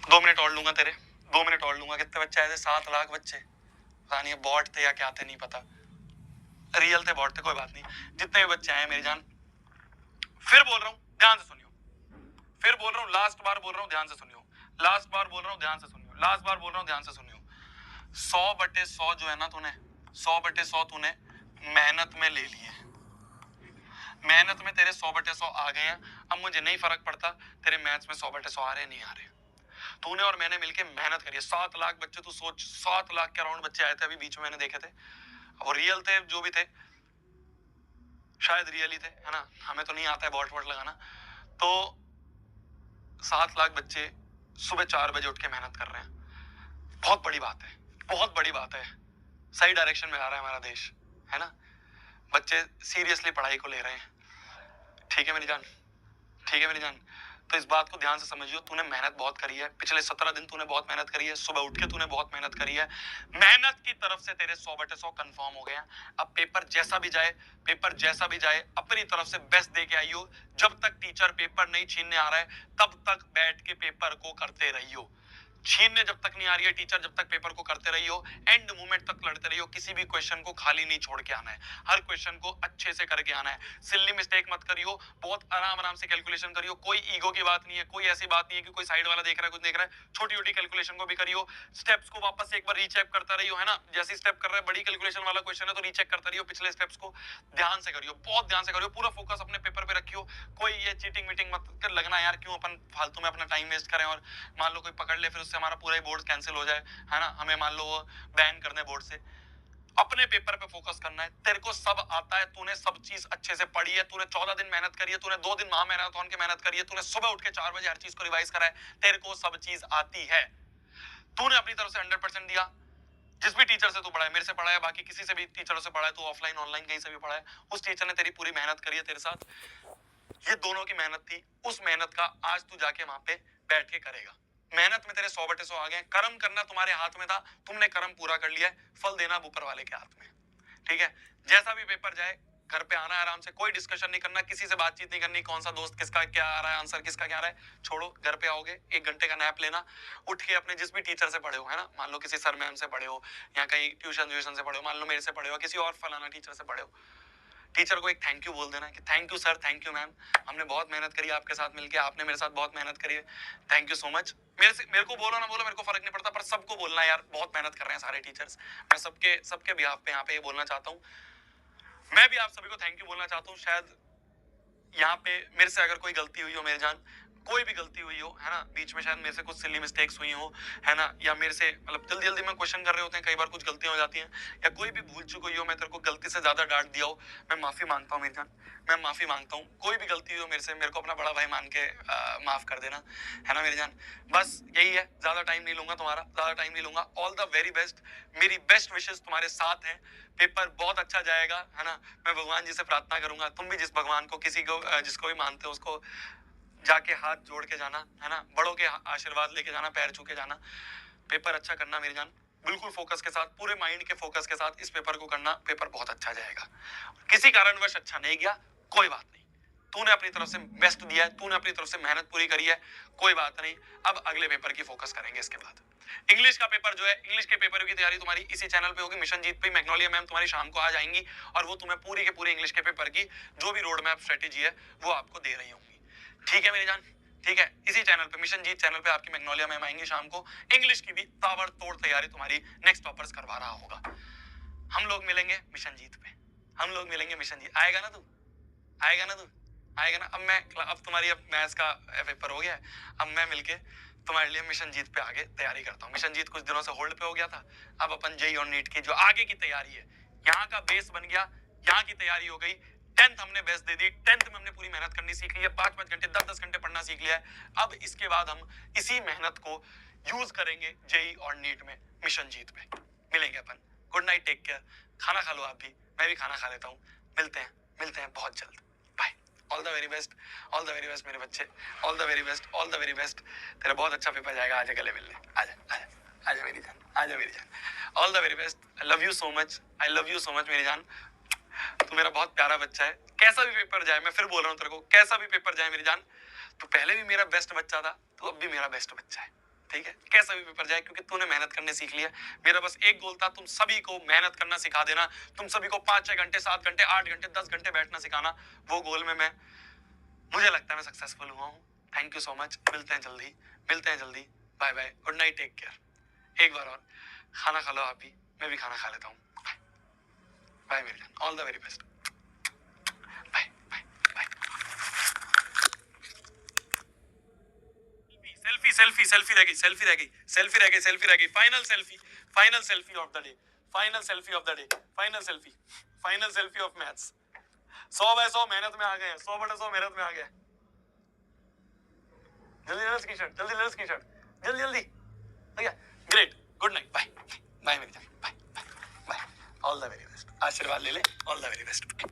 2 minute और लूंगा तेरे, 2 मिनट और लूंगा। कितने बच्चे आए थे? 7 लाख बच्चे। पता नहीं बॉट थे या क्या थे, नहीं पता, रियल थे बॉट थे, कोई बात नहीं। जितने भी बच्चे आए मेरी जान, फिर बोल रहा हूँ ध्यान से सुनियो, फिर बोल रहा हूँ, लास्ट बार बोल रहा हूँ ध्यान से सुनियो, लास्ट बार बोल रहा हूँ ध्यान से सुनियो, लास्ट बार बोल रहा हूँ ध्यान से सुनियो। 100/100 जो है ना तूने, 100/100 तूने मेहनत में ले लिए, मेहनत में तेरे 100/100 आ गए हैं। अब मुझे नहीं फर्क पड़ता तेरे मैथ्स में 100/100 आ रहे नहीं आ रहे, तूने और मैंने मिलके मेहनत करी है। 7 लाख बच्चे, तू सोच, 7 लाख के अराउंड बच्चे आए थे अभी बीच में, मैंने देखे थे, और रियल थे जो भी थे, शायद रियल ही थे, है ना, हमें तो नहीं आता है बॉट वॉट लगाना। तो 7 लाख बच्चे सुबह 4 बजे उठ के मेहनत कर रहे हैं, बहुत बड़ी बात है, बहुत बड़ी बात है। सही डायरेक्शन में आ रहा है हमारा देश, है ना, बच्चे सीरियसली पढ़ाई को ले रहे हैं। ठीक है मेरी जान, ठीक है मेरी जान। तो इस बात को ध्यान से समझियो, तूने मेहनत बहुत करी है, पिछले 17 दिन तूने बहुत मेहनत करी है, सुबह उठ के तूने बहुत मेहनत करी है, मेहनत की तरफ से तेरे 100/100 कंफर्म हो गए हैं। अब पेपर जैसा भी जाए, पेपर जैसा भी जाए, अपनी तरफ से बेस्ट दे के आइयो। जब तक टीचर पेपर नहीं छीनने आ रहा है तब तक बैठ के पेपर को करते रहियो। छीनने जब तक नहीं आ रही है टीचर, जब तक पेपर को करते रही हो, एंड मोमेंट तक लड़ते रही हो। किसी भी क्वेश्चन को खाली नहीं छोड़ के आना है, हर क्वेश्चन को अच्छे से करके आना है। सिल्ली मिस्टेक मत करियो, बहुत आराम आराम से कैलकुलेशन करियो। कोई ईगो की बात नहीं है, कोई ऐसी बात नहीं है कि कोई साइड वाला देख रहा है कुछ देख रहा है। छोटी छोटी कैलकुलेशन को भी करियो, स्टेप्स को वापस से एक बार रीचेक करता रहियो, है ना। जैसे स्टेप कर रहा है, बड़ी कैलकुलेशन वाला क्वेश्चन है तो रीचेक करता रहियो, पिछले स्टेप्स को ध्यान से करियो, बहुत ध्यान से करियो। पूरा फोकस अपने पेपर पे रखियो, कोई ये चीटिंग मीटिंग मत कर लगना यार, क्यों अपन फालतू में अपना टाइम वेस्ट करें, और मान लो कोई पकड़ ले फिर उससे हमारा पूरा ही बोर्ड कैंसिल हो जाए, है ना, हमें मान लो वो बैन कर दे बोर्ड से। अपने पेपर पे फोकस करना है, तेरे को सब आता है, तूने सब चीज अच्छे से पढ़ी है, तूने 14 दिन मेहनत करी है, तूने 2 दिन महामैराथन की मेहनत करी है, तूने सुबह उठ के 4 बजे हर चीज को रिवाइज करा है, तेरे को सब चीज आती है, तूने अपनी तरफ से 100% दिया। जिस भी टीचर से तू पढ़ा है, मेरे से पढ़ा है, बाकी किसी से भी टीचरों से पढ़ा है, तू ऑफलाइन ऑनलाइन कहीं से भी पढ़ा है, उस टीचर ने तेरी पूरी मेहनत करी है तेरे साथ, ये दोनों की मेहनत थी। उस मेहनत का आज तू जाके वहां पे बैठ के करेगा। मेहनत में तेरे 100/100 आ गए। कर्म करना तुम्हारे हाथ में था, तुमने कर्म पूरा कर लिया है, फल देना ऊपर वाले के हाथ में। ठीक है, जैसा भी पेपर जाए घर पे आना है आराम से, कोई डिस्कशन नहीं करना, किसी से बातचीत नहीं करनी, कौन सा दोस्त किसका क्या आ रहा है आंसर, किसका क्या आ रहा है, छोड़ो। घर पे आओगे 1 घंटे का नैप लेना, उठ के अपने जिस भी टीचर से पढ़े हो, है ना, मान लो किसी सर मैम से पढ़े हो, या कहीं ट्यूशन से पढ़े हो, मान लो मेरे से पढ़े हो, किसी और फलाना टीचर से पढ़े हो, टीचर को एक थैंक यू बोल देना कि thank you sir, thank you ma'am, हमने बहुत मेहनत करी आपके साथ मिलके, आपने मेरे साथ बहुत मेहनत करी है, थैंक यू सो मच। मेरे को बोलो ना बोलो, मेरे को फर्क नहीं पड़ता, पर सबको बोलना यार, बहुत मेहनत कर रहे हैं सारे टीचर्स। मैं सबके बिहाफ पे यहाँ पे ये बोलना चाहता हूँ, मैं भी आप सभी को थैंक यू बोलना चाहता हूँ। शायद यहाँ पे मेरे से अगर कोई गलती हुई हो मेरी जान, कोई भी गलती हुई हो, है ना, बीच में शायद मेरे से कुछ सिली मिस्टेक्स हुई हो, है ना, या मेरे से मतलब जल्दी जल्दी में क्वेश्चन कर रहे होते हैं, कई बार कुछ गलतियां हो जाती हैं, या कोई भी भूल चुक हुई हो, मैं तेरे को गलती से ज्यादा डांट दिया हो, मैं माफी मांगता हूँ मेरी जान, मैं माफी मांगता हूँ। कोई भी गलती हुई हो मेरे से, मेरे को अपना बड़ा भाई मान के माफ कर देना, है ना मेरी जान। बस यही है, ज्यादा टाइम नहीं लूंगा तुम्हारा, ज्यादा टाइम नहीं लूंगा। ऑल द वेरी बेस्ट, मेरी बेस्ट विशेष तुम्हारे साथ हैं, पेपर बहुत अच्छा जाएगा, है ना। मैं भगवान जी से प्रार्थना करूंगा, तुम भी जिस भगवान को किसी को जिसको भी मानते हो उसको जाके हाथ जोड़ के जाना, है ना, बड़ों के आशीर्वाद लेके जाना, पैर छू के जाना, पेपर अच्छा करना मेरी जान, बिल्कुल फोकस के साथ, पूरे माइंड के फोकस के साथ इस पेपर को करना, पेपर बहुत अच्छा जाएगा। किसी कारणवश अच्छा नहीं गया, कोई बात नहीं, तूने अपनी तरफ से बेस्ट दिया है, तूने अपनी तरफ से मेहनत पूरी करी है, कोई बात नहीं। अब अगले पेपर की फोकस करेंगे इसके बाद। इंग्लिश का पेपर जो है, इंग्लिश के पेपर की तैयारी तुम्हारी इसी चैनल पे होगी, मिशन जीत पे। मैग्नोलिया मैम तुम्हारी शाम को आज आएंगी और वो तुम्हें पूरी के पूरी इंग्लिश के पेपर की जो भी रोड मैप स्ट्रेटेजी है वो आपको दे रही होंगी। ठीक है मेरी जान, ठीक है। इसी चैनल पे, मिशन जीत चैनल पे आपकी मैग्नोलिया मैम आएंगी शाम को, इंग्लिश की भी ताबड़तोड़ तैयारी तुम्हारी नेक्स्ट टॉपर्स करवा रहा होगा। हम लोग मिलेंगे मिशन जीत पे, हम लोग मिलेंगे मिशन जीत। आएगा ना तू, आएगा ना तू, आएगा ना। अब तुम्हारी अब मैथ्स का पेपर हो गया है, अब मैं मिलके तुम्हारे लिए मिशन जीत पे आगे तैयारी करता हूँ। मिशन जीत कुछ दिनों से होल्ड पे हो गया था, अब अपन जेई और नीट की जो आगे की तैयारी है, यहाँ का बेस बन गया, यहाँ की तैयारी हो गई। 10th हमने बेस्ट दे दी, 10th में हमने पूरी मेहनत करनी सीख ली है, 5-5 घंटे 10-10 घंटे पढ़ना सीख लिया है। अब इसके बाद हम इसी मेहनत को यूज करेंगे जेई और नीट में, मिशन जीत पे मिलेंगे अपन। गुड नाइट, टेक केयर, खाना खा लो आप भी, मैं भी खाना खा लेता हूँ, मिलते हैं बहुत जल्द, bye. All the very best, all the very best मेरे बच्चे, all the very best, all the very best. तेरा बहुत अच्छा पेपर जाएगा, आजा गले मिलने, आजा आजा आजा मेरी जान, आजा मेरी जान। All the very best, I love you so much, I love you so much मेरी जान। तू मेरा बहुत प्यारा बच्चा है, कैसा भी पेपर जाए, मैं फिर बोल रहा हूँ तेरे को, कैसा भी पेपर जाए मेरी जान, तू पहले भी मेरा बेस्ट बच्चा था, तू अब भी मेरा बेस्ट बच्चा है। ठीक है, कैसा भी पेपर जाए, क्योंकि तूने मेहनत करने सीख लिया। मेरा बस एक गोल था, तुम सभी को मेहनत करना सिखा देना, तुम सभी को 5-6 घंटे, 7 घंटे, 8 घंटे, 10 घंटे बैठना सिखाना। वो गोल में मुझे लगता है मैं सक्सेसफुल हुआ हूँ। Thank you so much. मिलते हैं जल्दी। Bye bye, good night, take care. एक बार और खाना खा लो आप भी, मैं भी खाना खा लेता हूँ। बाय मेरी जान, all the very best. Bye bye bye. Selfie रह गई। Final selfie of the day, final selfie of maths. 100/100 मेहनत में आ गए हैं, 100/100 मेहनत में आ गए। जल्दी ले स्क्रीनशॉट, जल्दी। ठीक है, great, good night, bye bye मेरी जान, bye bye bye, all the very best. आशीर्वाद ले ले, ऑल द वेरी बेस्ट।